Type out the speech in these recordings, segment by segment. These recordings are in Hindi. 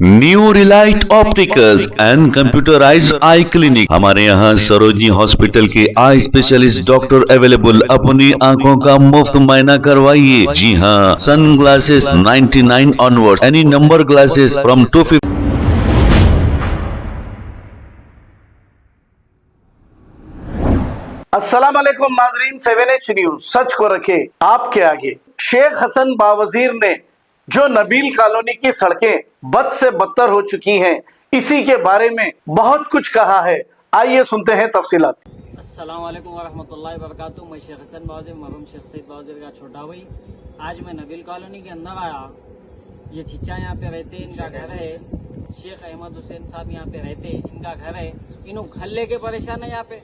New Relight opticals and computerised I clinic. हमारे यहाँ सरोजनी हॉस्पिटल के आई स्पेशलिस्ट डॉक्टर अवेलेबल। अपनी आंखों का मुफ्त मुआयना करवाइए। जी हाँ, sun glasses 99 onward, any number glasses from 250। अस्सलाम वालेकुम नाजरीन, 7H न्यूज सच को रखे आपके आगे। शेख हसन बावजीर ने जो नबील कॉलोनी की सड़कें बद से बदतर हो चुकी हैं, इसी के बारे में बहुत कुछ कहा है। आइए सुनते हैं तफसीलात। अस्सलाम वालेकुम वरहमतुल्लाहि वबरकातुहू। मैं शेख हसन बावजीर, मरहूम शेख सईद बावजीर का छोटा भाई। आज मैं नबील कॉलोनी के अंदर आया। ये चीचा यहाँ पे रहते, इनका घर है। शेख अहमद हुसैन साहब यहाँ पे रहते, इनका घर है। इन्हों घर लेके परेशान है यहाँ पे।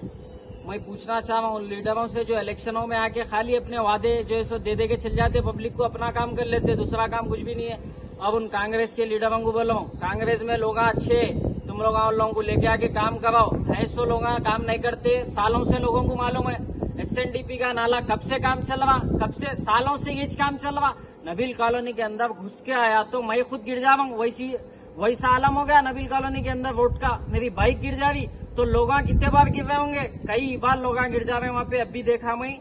मैं पूछना चाह रहा हूँ लीडरों से, जो इलेक्शनों में आके खाली अपने वादे जो है सो दे के चल जाते, पब्लिक को अपना काम कर लेते, दूसरा काम कुछ भी नहीं है। अब उन कांग्रेस के लीडरों को बोलो, कांग्रेस में लोग अच्छे, तुम लोग उन लोगों को लेके आके काम कराओ। ऐसो लोग काम नहीं करते, सालों से लोगों को मालूम है। SNDP का नाला कब से काम चलवा, कब से सालों से ये काम चलवा। नबील कॉलोनी के अंदर घुस के आया तो मैं खुद गिर जाऊंगा। वैसा आलम हो गया नबील कॉलोनी के अंदर वोट का। मेरी बाइक गिर जा रही तो लोग कितने बार गिर रहे होंगे, कई बार लोग गिर जा रहे हैं वहाँ पे। अभी देखा मैं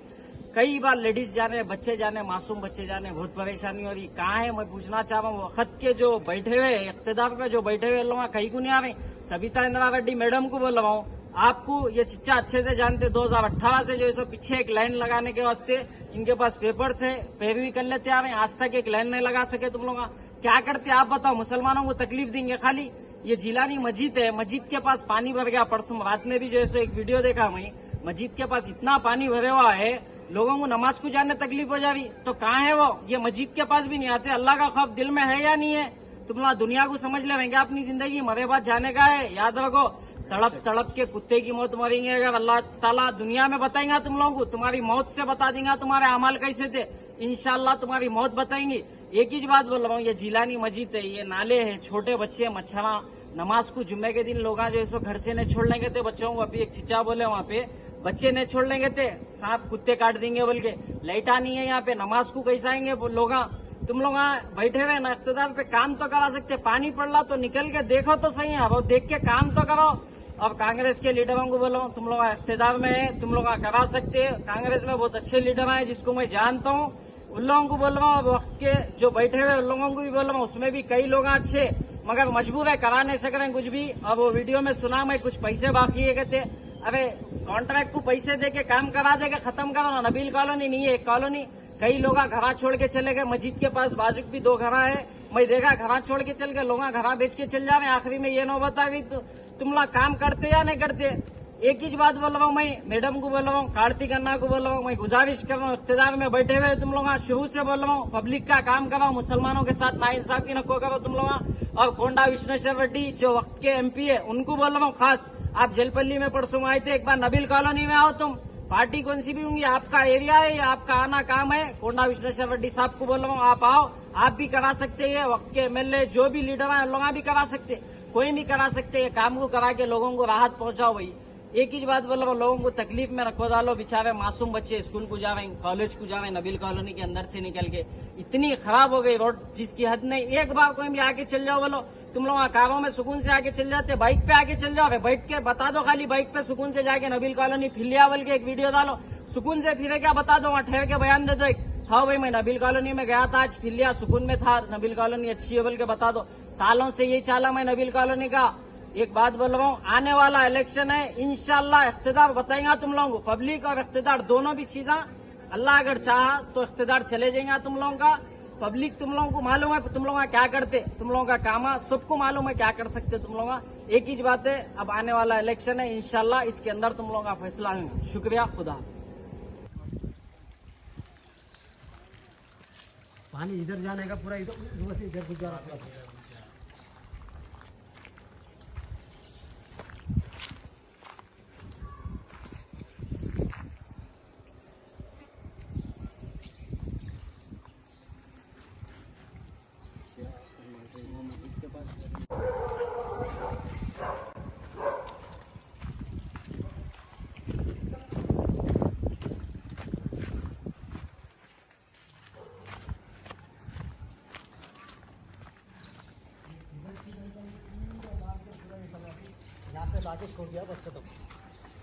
कई बार लेडीज जाने, बच्चे जाने, मासूम बच्चे जाने, बहुत परेशानी हो रही। कहाँ है मैं पूछना चाह रहा हूँ। वक्त के जो बैठे हुए इख्तिदार पे जो बैठे हुए लोग कहीं को नहीं आ रहे। सविता इंदिरा रेड्डी मैडम को बोल रहा हूँ, आपको ये चिच्चा अच्छे से जानते। 2018 से जो है पीछे एक लाइन लगाने के वास्ते इनके पास पेपर से पैरवी कर लेते आ रहे हैं। आज तक एक लाइन नहीं लगा सके। तुम लोग क्या करते आप बताओ। मुसलमानों को तकलीफ देंगे खाली। ये जिलानी मस्जिद है, मस्जिद के पास पानी भर गया। परसों रात में भी जो है एक वीडियो देखा मैं, मस्जिद के पास इतना पानी भरे हुआ है, लोगों को नमाज को जाने तकलीफ हो जा रही। तो कहाँ है वो। ये मस्जिद के पास भी नहीं आते। अल्लाह का खौफ दिल में है या नहीं है। तुम लोग दुनिया को समझ लेंगे अपनी जिंदगी मरे बाद जाने का है। याद रखो, तड़प तड़प के कुत्ते की मौत मरेंगे। अगर अल्लाह ताला दुनिया में बताएंगा तुम लोगों को, तुम्हारी मौत से बता देंगे तुम्हारे अमाल कैसे थे। इंशाल्लाह तुम्हारी मौत बताएंगी। एक ही बात बोल रहा हूँ, ये जिलानी मस्जिद है, ये नाले हैं, छोटे बच्चे, मच्छरा, नमाज को जुम्मे के दिन लोग जो है घर से नहीं छोड़ लेंगे थे बच्चों को। अभी एक चिच्चा बोले वहाँ पे बच्चे नहीं छोड़ लेंगे थे, सांप कुत्ते काट देंगे बोल के। लाइटा नहीं है यहाँ पे, नमाज को कैसे आएंगे लोग। तुम लोग बैठे हुए ना इख्तिदार पे काम तो करा सकते। पानी पड़ रहा तो निकल के देखो तो सही है, अब देख के काम तो कराओ। अब कांग्रेस के लीडरों को बोलो, तुम लोग इख्तिदार में है, तुम लोग करा सकते हैं। कांग्रेस में बहुत अच्छे लीडर हैं जिसको मैं जानता हूँ, उन लोगों को बोल रहा हूँ। अब वक्त के जो बैठे हुए उन लोगों को भी बोल रहा हूँ, उसमें भी कई लोग अच्छे मगर मजबूर है, करा नहीं सक रहे कुछ भी। अब वो वीडियो में सुना मैं, कुछ पैसे बाकी है कहते। अरे कॉन्ट्रैक्ट को पैसे देके काम करा देगा, खत्म करो। नबील कॉलोनी नहीं है एक कॉलोनी। कई लोग घरा छोड़ के चले गए। मस्जिद के पास बाजू भी 2 घरा है, मैं देखा घरा छोड़ के चल गए लोग, घरा बेच के चल जा रहे। आखिरी में ये नौबत आ गई। तो तुम लोग काम करते या नहीं करते। एक ही बात बोल रहा हूँ मैं, मैडम को बोल रहा हूँ, कार्तिक अन्ना को बोल रहा हूँ, मैं गुजारिश कर रहा हूँ इख्तिदार में बैठे हुए तुम लोग शुरू से बोल रहा हूँ, पब्लिक का काम कराओ, मुसलमानों के साथ नाइंसाफी न को करो तुम लोग। और कोंडा विश्वेश्वर रेड्डी जो वक्त के MP है, उनको बोल रहा हूँ खास, आप जलपल्ली में परसों आए थे, एक बार नबील कॉलोनी में आओ। तुम पार्टी कौन सी भी होंगी, आपका एरिया है, या आपका आना काम है। कोंडा विश्वेश्वर रेड्डी साहब को बोल रहा हूँ, आप आओ, आप भी करा सकते हैं। वक्त के MLA जो भी लीडर है लोग भी करा सकते, कोई भी करा सकते हैं। काम को करा के लोगों को राहत पहुंचाओ भाई। एक ही बात बोल रहा हूँ, लोगों को तकलीफ में रखो डालो। बेचारे मासूम बच्चे स्कूल को जा रहे हैं, कॉलेज को जा रहे हैं, नबील कॉलोनी के अंदर से निकल के। इतनी खराब हो गई रोड जिसकी हद नहीं। एक बार कोई भी आके चल जाओ बोलो, तुम लोग कारों में सुकून से आके चल जाते, बाइक पे आके चल जाओ। बैठ के बता दो खाली, बाइक पे सुकून से जाके नबील कॉलोनी फिलिया बोल के एक वीडियो डालो, सुकून से फिरे क्या बता दो, वहाँ ठहर के बयान दे दो एक, हाँ भाई मैं नबील कॉलोनी में गया था, आज फिलिया सुकून में था, नबील कॉलोनी अच्छी है बोल के बता दो। सालों से यही चाला मैं नबील कॉलोनी का। एक बात बोल रहा हूँ, आने वाला इलेक्शन है, इंशाल्लाह इख्तिदार बताएंगा तुम लोगों को। पब्लिक और इख्तिदार दोनों भी चीजें, अल्लाह अगर चाहा तो इख्तिदार चले जाएंगे तुम लोगों का। पब्लिक तुम लोगों को मालूम है तुम लोग क्या करते, तुम लोगों का काम है, सबको मालूम है क्या कर सकते तुम लोग। एक ही बात है, अब आने वाला इलेक्शन है, इंशाल्लाह इसके अंदर तुम लोगों का फैसला होगा। शुक्रिया, खुदा। पानी इधर जाने का पूरा इधर गुजारा। लाके छोड़ दिया बस खत्म।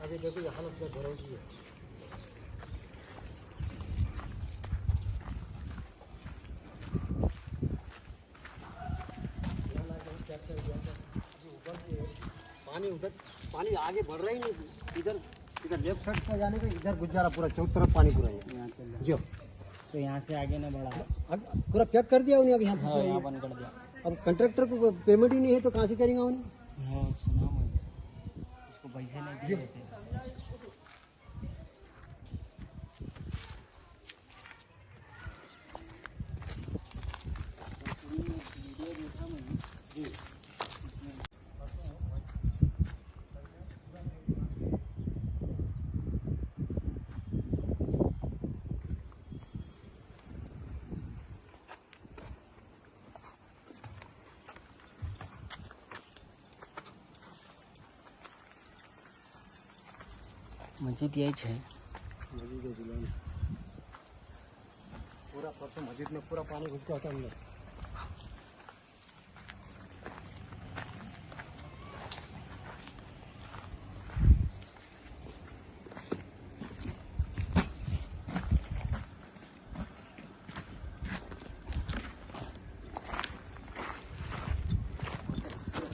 अभी देखो ये हालत क्या घरों की है। पानी उधर पानी आगे बढ़ रहा ही नहीं, इधर इधर लेफ्ट साइड पर जाने का इधर गुजारा पूरा चौक तरफ पानी पूरा है जो। तो यहाँ से आगे न बढ़ा है। पूरा पैक कर दिया उन्हें अब यहाँ हाँ, पे। यहाँ बंद कर दिया। अब कंट्रैक्टर को पेमेंट ही नहीं है तो कहाँ से करेंगे उन्हें। हाँ सुना मैं, उसको पैसे नहीं जी। दिए थे। मस्जिद यही है। मस्जिद है जिला में। पूरा परसों मस्जिद में पूरा पानी घुस गया था अंदर।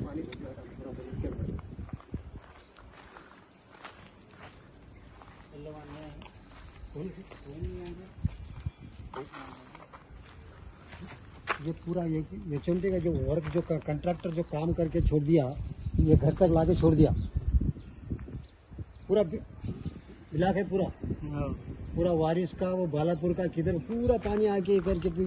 पानी घुस गया था पूरा मस्जिद के अंदर। ये पूरा ये चुनटे का जो वर्क जो कंट्रैक्टर जो काम करके छोड़ दिया, ये घर तक लाके छोड़ दिया। पूरा इलाका है पूरा पूरा वारिस का वो बालापुर का किधर पूरा पानी आके करके भी।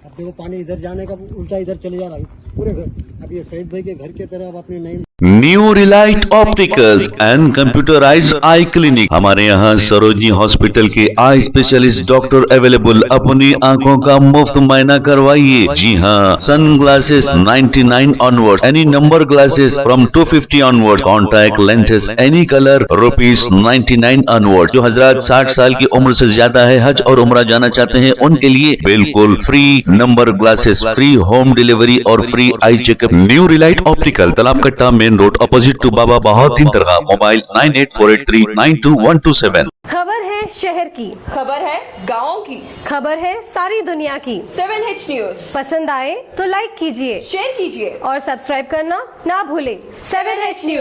अब देखो पानी इधर जाने का उल्टा इधर चले जा रहा है पूरे घर। अब ये शहीद भाई के घर की तरफ अपने नई new Relight opticals and computerised I clinic. हमारे यहाँ सरोजनी हॉस्पिटल के आई स्पेशलिस्ट डॉक्टर अवेलेबल। अपनी आंखों का मुफ्त मुआयना करवाइए। जी हाँ, sun glasses 99 onward, any number glasses from 250 onward, contact lenses any colour ₹99 onward. जो हजरात 60 साल की उम्र से ज्यादा है, हज और उम्रा जाना चाहते हैं, उनके लिए बिल्कुल free number glasses, free home delivery और free eye checkup. New relight optical, Talab Katta, main road, opposite to Baba Bahauddin दरगाह। मोबाइल 9848392127। खबर है शहर की, खबर है गाँव की, खबर है सारी दुनिया की। 7H न्यूज पसंद आए तो लाइक कीजिए, शेयर कीजिए और सब्सक्राइब करना ना भूलें। 7H news.